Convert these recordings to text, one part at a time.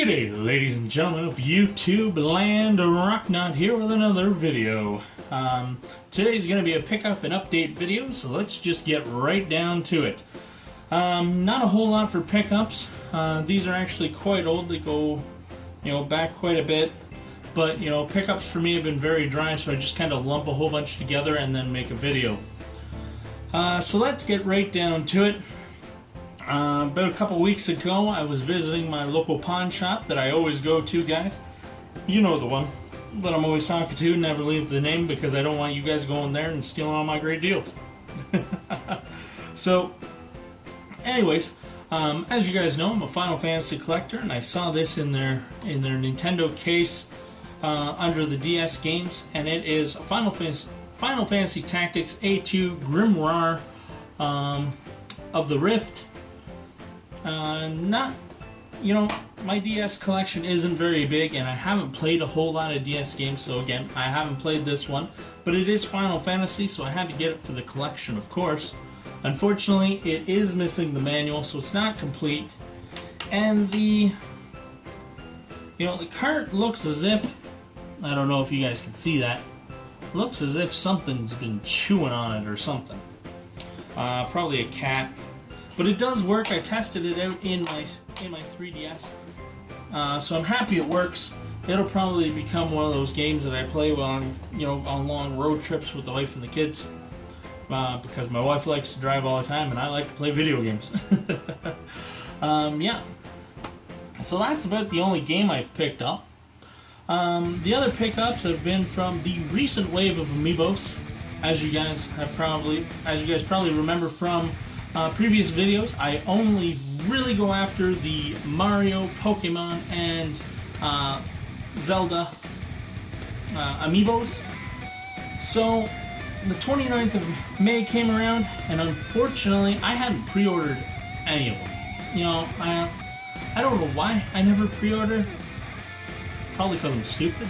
G'day, ladies and gentlemen of YouTube land, Roknot here with another video. Today's going to be a pickup and update video, so let's just get right down to it. Not a whole lot for pickups. These are actually quite old. They go, back quite a bit. But, pickups for me have been very dry, so I just kind of lump a whole bunch together and then make a video. So let's get right down to it. About a couple weeks ago, I was visiting my local pawn shop that I always go to, guys. You know the one that I'm always talking to, never leave the name because I don't want you guys going there and stealing all my great deals. So, anyways, as you guys know, I'm a Final Fantasy collector, and I saw this in their Nintendo case under the DS games, and it is Final Fantasy Tactics A2 Grimoire of the Rift. My DS collection isn't very big, and I haven't played a whole lot of DS games, so again, I haven't played this one, but it is Final Fantasy, so I had to get it for the collection, of course. Unfortunately, it is missing the manual, so it's not complete, and the cart looks as if, I don't know if you guys can see that, looks as if something's been chewing on it or something. Probably a cat. But it does work. I tested it out in my 3DS, so I'm happy it works. It'll probably become one of those games that I play on long road trips with the wife and the kids, because my wife likes to drive all the time and I like to play video games. Yeah. So that's about the only game I've picked up. The other pickups have been from the recent wave of Amiibos, as you guys probably remember from previous videos. I only really go after the Mario, Pokemon, and Zelda Amiibos. So the 29th of May came around, and unfortunately I hadn't pre-ordered any of them. I don't know why I never pre-ordered. Probably because I'm stupid,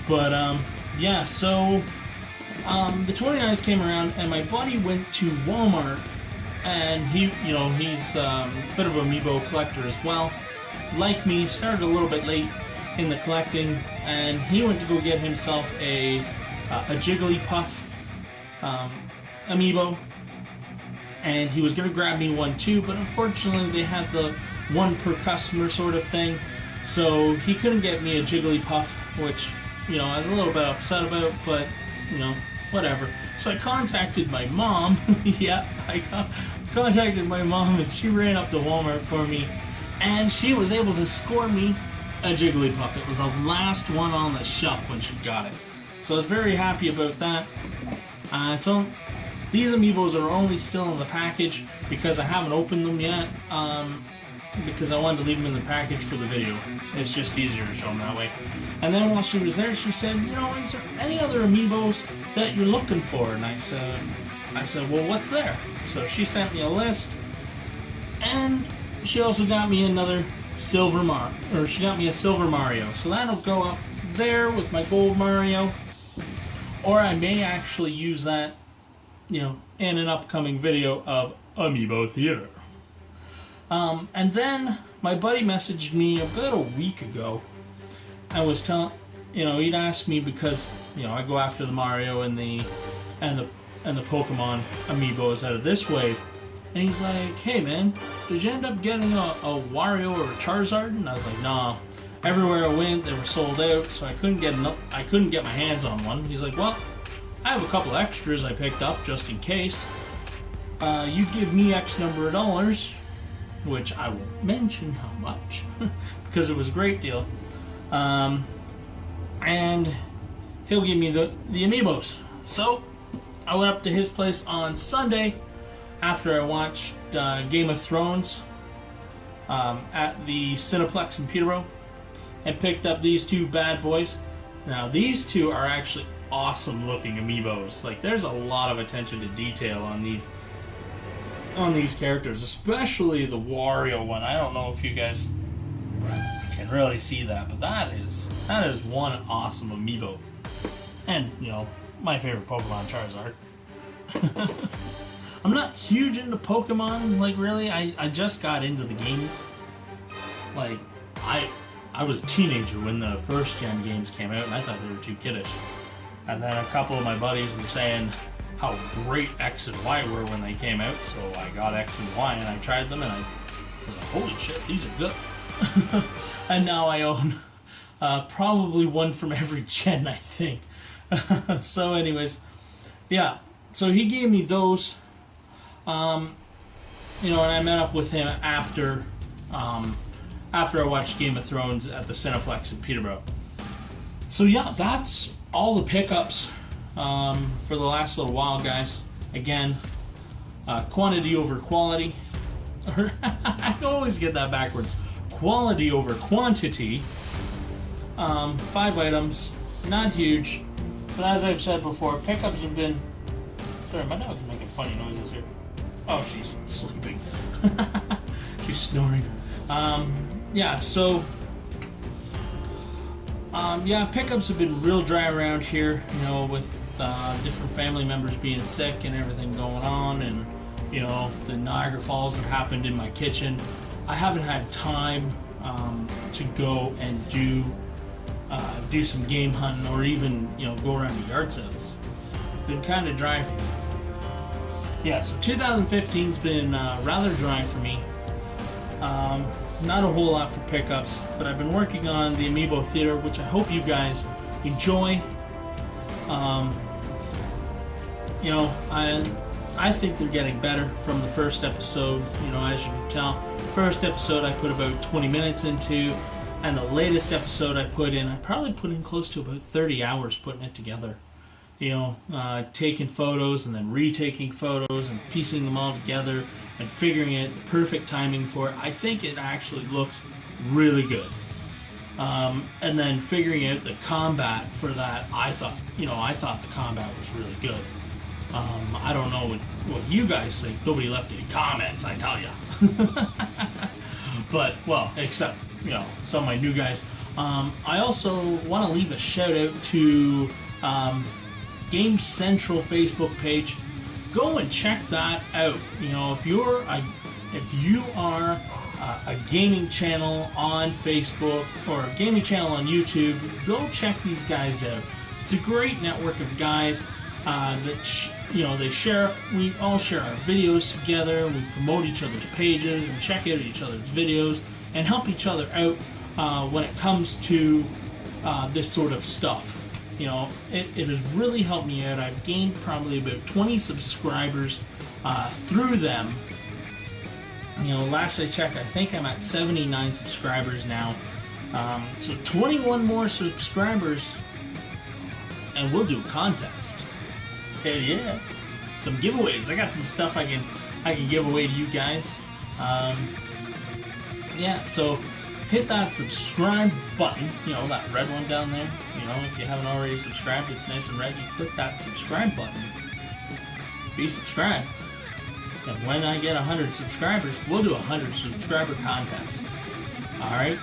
But yeah, so the 29th came around, and my buddy went to Walmart, and he's a bit of an Amiibo collector as well. Like me, started a little bit late in the collecting, and he went to go get himself a Jigglypuff Amiibo, and he was going to grab me one too, but unfortunately they had the one per customer sort of thing, so he couldn't get me a Jigglypuff, which, I was a little bit upset about, but, whatever. So I contacted my mom. Yeah, I contacted my mom, and she ran up to Walmart for me, and she was able to score me a Jigglypuff. It was the last one on the shelf when she got it. So I was very happy about that. So these Amiibos are only still in the package because I haven't opened them yet, because I wanted to leave them in the package for the video. It's just easier to show them that way. And then while she was there, she said, is there any other Amiibos that you're looking for? And I said, well, what's there? So she sent me a list, and she also got me another silver she got me a silver Mario. So that'll go up there with my gold Mario, or I may actually use that, in an upcoming video of Amiibo Theater. And then my buddy messaged me about a week ago. I was telling, he'd asked me because, I go after the Mario and the Pokemon Amiibos out of this wave, and he's like, "Hey man, did you end up getting a Wario or a Charizard?" And I was like, "Nah, everywhere I went they were sold out, so I couldn't get my hands on one." He's like, "Well, I have a couple extras I picked up just in case. You give me X number of dollars," which I won't mention how much because it was a great deal, and he'll give me the Amiibos. So I went up to his place on Sunday after I watched Game of Thrones at the Cineplex in Peterborough, and picked up these two bad boys. Now these two are actually awesome looking Amiibos. Like, there's a lot of attention to detail on these characters, especially the Wario one. I don't know if you guys can really see that, but that is one awesome Amiibo. And, my favorite Pokemon, Charizard. I'm not huge into Pokemon, really. I just got into the games, I was a teenager when the first gen games came out, and I thought they were too kiddish. And then a couple of my buddies were saying how great X and Y were when they came out, so I got X and Y and I tried them, and I was like, holy shit, these are good. And now I own probably one from every gen, I think. So anyways, yeah, so he gave me those, and I met up with him after I watched Game of Thrones at the Cineplex in Peterborough. So yeah, that's all the pickups for the last little while, guys. Again, quantity over quality. I always get that backwards. Quality over quantity. 5 items, not huge, but as I've said before, pickups have been... Sorry, my dog's making funny noises here. Oh, she's sleeping. She's snoring. Pickups have been real dry around here, with different family members being sick and everything going on, and, the Niagara Falls that happened in my kitchen. I haven't had time to go and do some game hunting or even, go around to yard sales. It's been kind of dry. Yeah, so 2015's been rather dry for me. Not a whole lot for pickups, but I've been working on the Amiibo Theater, which I hope you guys enjoy. I think they're getting better from the first episode. As you can tell, first episode I put about 20 minutes into, and the latest episode I probably put in close to about 30 hours putting it together. Taking photos and then retaking photos and piecing them all together and figuring out the perfect timing for it. I think it actually looks really good. And then figuring out the combat for that, I thought the combat was really good. I don't know what you guys think. Nobody left any comments, I tell ya. But, well, except, some of my new guys. I also want to leave a shout out to Game Central Facebook page. Go and check that out. If you are a gaming channel on Facebook or a gaming channel on YouTube, go check these guys out. It's a great network of guys that they share. We all share our videos together. We promote each other's pages and check out each other's videos and help each other out when it comes to this sort of stuff. It has really helped me out. I've gained probably about 20 subscribers through them. Last I checked, I think I'm at 79 subscribers now. So 21 more subscribers, and we'll do a contest. Hell yeah! Some giveaways. I got some stuff I can give away to you guys. So hit that subscribe button, that red one down there. If you haven't already subscribed, it's nice and red. You click that subscribe button. Be subscribed. And when I get 100 subscribers, we'll do a 100 subscriber contest. Alright?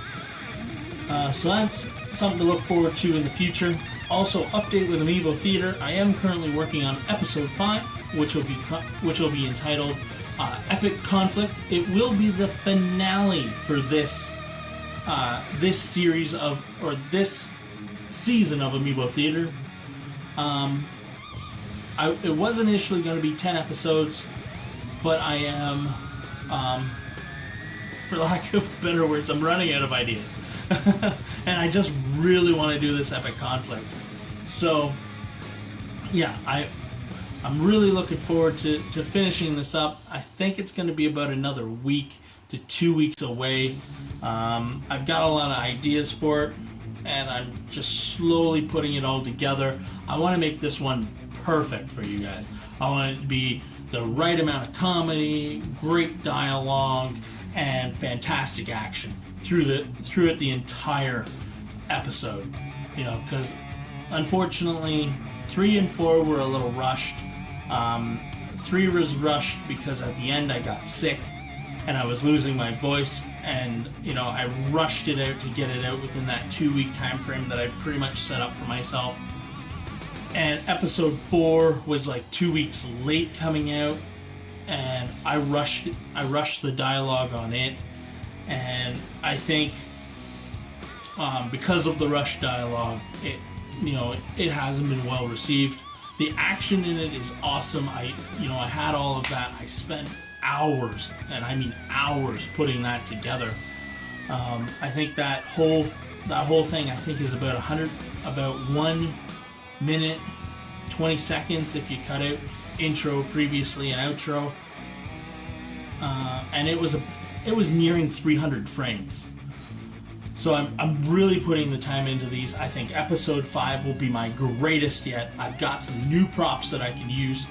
So that's something to look forward to in the future. Also, update with Amiibo Theater. I am currently working on episode 5, which will be entitled Epic Conflict. It will be the finale for this series this season of Amiibo Theater. It was initially going to be 10 episodes, but I am, for lack of better words, I'm running out of ideas. And I just really want to do this Epic Conflict. So, yeah, I'm really looking forward to finishing this up. I think it's going to be about another week to 2 weeks away. I've got a lot of ideas for it, and I'm just slowly putting it all together. I want to make this one perfect for you guys. I want it to be the right amount of comedy, great dialogue, and fantastic action through it the entire episode. Because unfortunately 3 and 4 were a little rushed. 3 was rushed because at the end I got sick and I was losing my voice, and I rushed it out to get it out within that 2-week time frame that I pretty much set up for myself. And episode 4 was like 2 weeks late coming out, and I rushed the dialogue on it, and I think because of the rush dialogue, it hasn't been well received. The action in it is awesome. I had all of that. I spent hours, and I mean hours, putting that together. I think that whole thing, I think, is about 1 minute 20 seconds if you cut out intro previously and outro, and it was nearing 300 frames. So I'm really putting the time into these. I think episode 5 will be my greatest yet. I've got some new props that I can use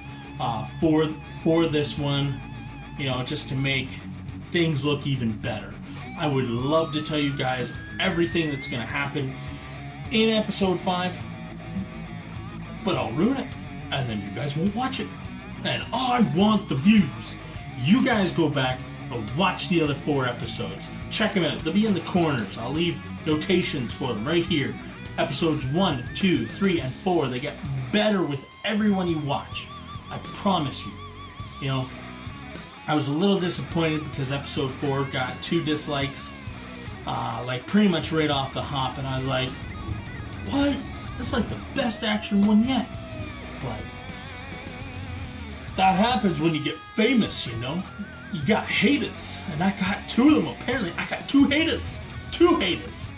for this one, just to make things look even better. I would love to tell you guys everything that's going to happen in episode 5, but I'll ruin it, and then you guys won't watch it. And I want the views. You guys go back and watch the other 4 episodes. Check them out. They'll be in the corners. I'll leave notations for them right here. Episodes 1, 2, 3, and 4. They get better with every one you watch. I promise you. I was a little disappointed because episode 4 got 2 dislikes, like pretty much right off the hop, and I was like, what? That's like the best action one yet. But that happens when you get famous, You got haters, and I got 2 of them. Apparently, I got 2 haters. 2 haters.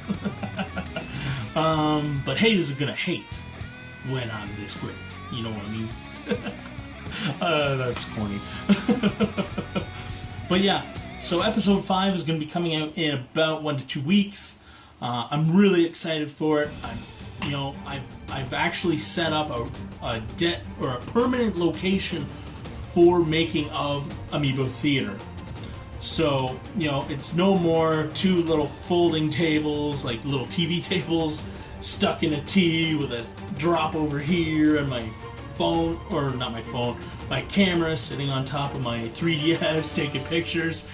But haters are gonna hate when I'm this great. You know what I mean? That's corny. But yeah, so episode 5 is gonna be coming out in about 1 to 2 weeks. I'm really excited for it. I've actually set up a permanent location for making of Amiibo Theater. So, it's no more 2 little folding tables, like little TV tables, stuck in a T with a drop over here, and my phone, or not my phone, my camera sitting on top of my 3DS taking pictures.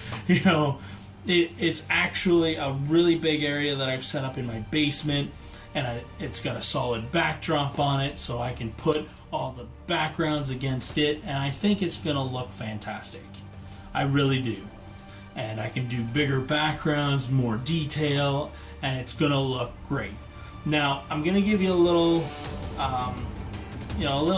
It's actually a really big area that I've set up in my basement, and it's got a solid backdrop on it, so I can put all the backgrounds against it, and I think it's gonna look fantastic. I really do. And I can do bigger backgrounds, more detail, and it's gonna look great. Now, I'm gonna give you a little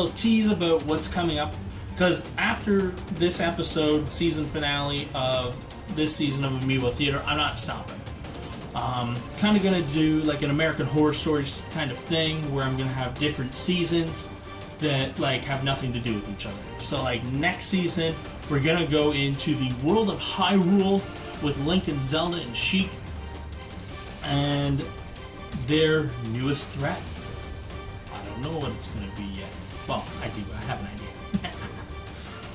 tease about what's coming up, because after this episode, season finale of this season of Amiibo Theater, I'm not stopping. Kind of gonna do like an American Horror Stories kind of thing, where I'm gonna have different seasons that have nothing to do with each other. So next season, we're gonna go into the world of Hyrule with Link and Zelda and Sheik and their newest threat. I don't know what it's gonna be yet. Well, I do. I have an idea.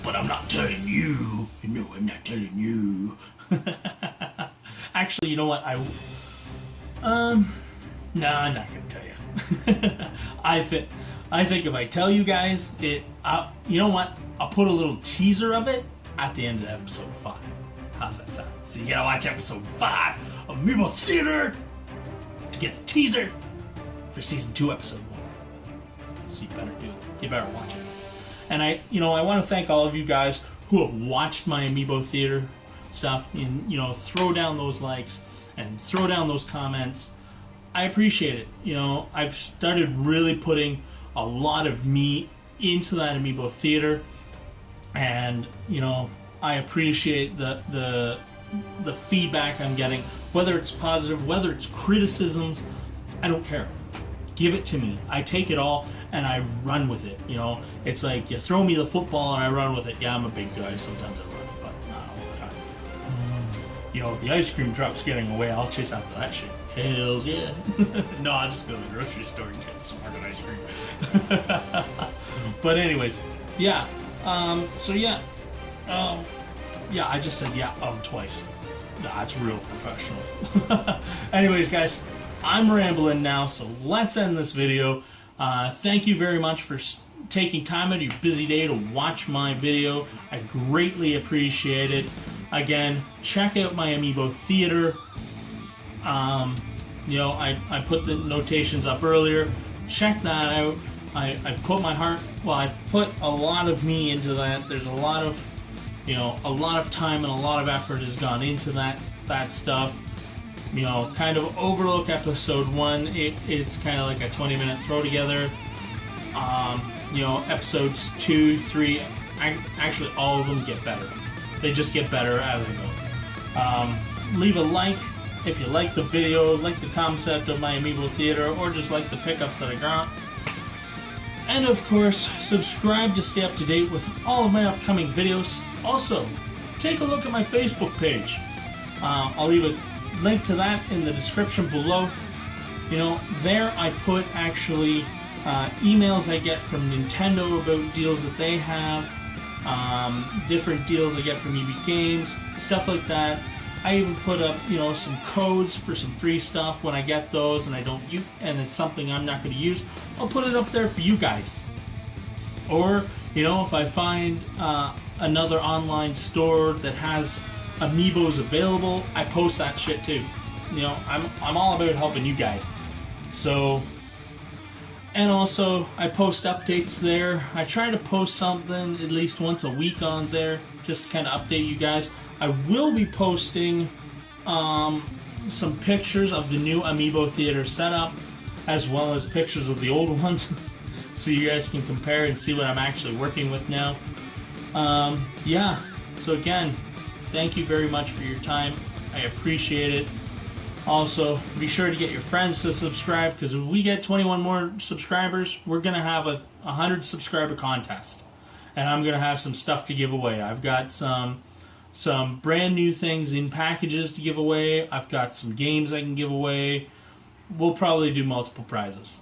But I'm not telling you. No, I'm not telling you. Actually, you know what? No, I'm not gonna tell you. I think if I tell you guys you know what? I'll put a little teaser of it at the end of episode 5. How's that sound? So you gotta watch episode 5 of Amiibo Theater to get the teaser for season 2, episode 1. So you better do it. You better watch it. And I want to thank all of you guys who have watched my Amiibo Theater stuff, and throw down those likes and throw down those comments. I appreciate it. I've started really putting a lot of me into that Amiibo Theater, and I appreciate the feedback I'm getting, whether it's positive, whether it's criticisms. I don't care. Give it to me. I take it all and I run with it. It's like you throw me the football and I run with it. Yeah, I'm a big guy. Sometimes I run, but not all the time. If the ice cream truck's getting away, I'll chase after that shit. Hells yeah. No, I'll just go to the grocery store and get some fucking ice cream. But anyways, yeah. Yeah, I just said yeah twice. Nah, it's real professional. Anyways, guys, I'm rambling now, so let's end this video. Thank you very much for taking time out of your busy day to watch my video. I greatly appreciate it. Again, check out my Amiibo Theater. I put the notations up earlier. Check that out. I put my heart, I put a lot of me into that. There's a lot of time and a lot of effort has gone into that stuff. you know, kind of overlook episode 1. It's kind of like a 20-minute throw together. You know, episodes 2, 3, actually all of them get better. They just get better as I go. Leave a like if you like the video, like the concept of my Amiibo theater, or just like the pickups that I got. And of course, subscribe to stay up to date with all of my upcoming videos. Also, take a look at my Facebook page. I'll leave a link to that in the description below. You know, there I put actually emails I get from Nintendo about deals that they have, different deals I get from EB Games, stuff like that. I even put up, you know, some codes for some free stuff when I get those and I don't use, and it's something I'm not going to use. I'll put it up there for you guys. Or, you know, if I find another online store that has Amiibos available, I post that shit too. You know, I'm all about helping you guys. So, and also I post updates there. I try to post something at least once a week on there, just to kind of update you guys. I will be posting some pictures of the new Amiibo theater setup, as well as pictures of the old one, so you guys can compare and see what I'm actually working with now. Yeah, so again, thank you very much for your time. I appreciate it. Also, be sure to get your friends to subscribe, because if we get 21 more subscribers, we're going to have a 100 subscriber contest. And I'm going to have some stuff to give away. I've got some brand new things in packages to give away. I've got some games I can give away. We'll probably do multiple prizes.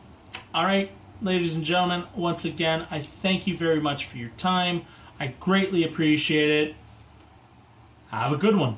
Alright, ladies and gentlemen, once again, I thank you very much for your time. I greatly appreciate it. Have a good one.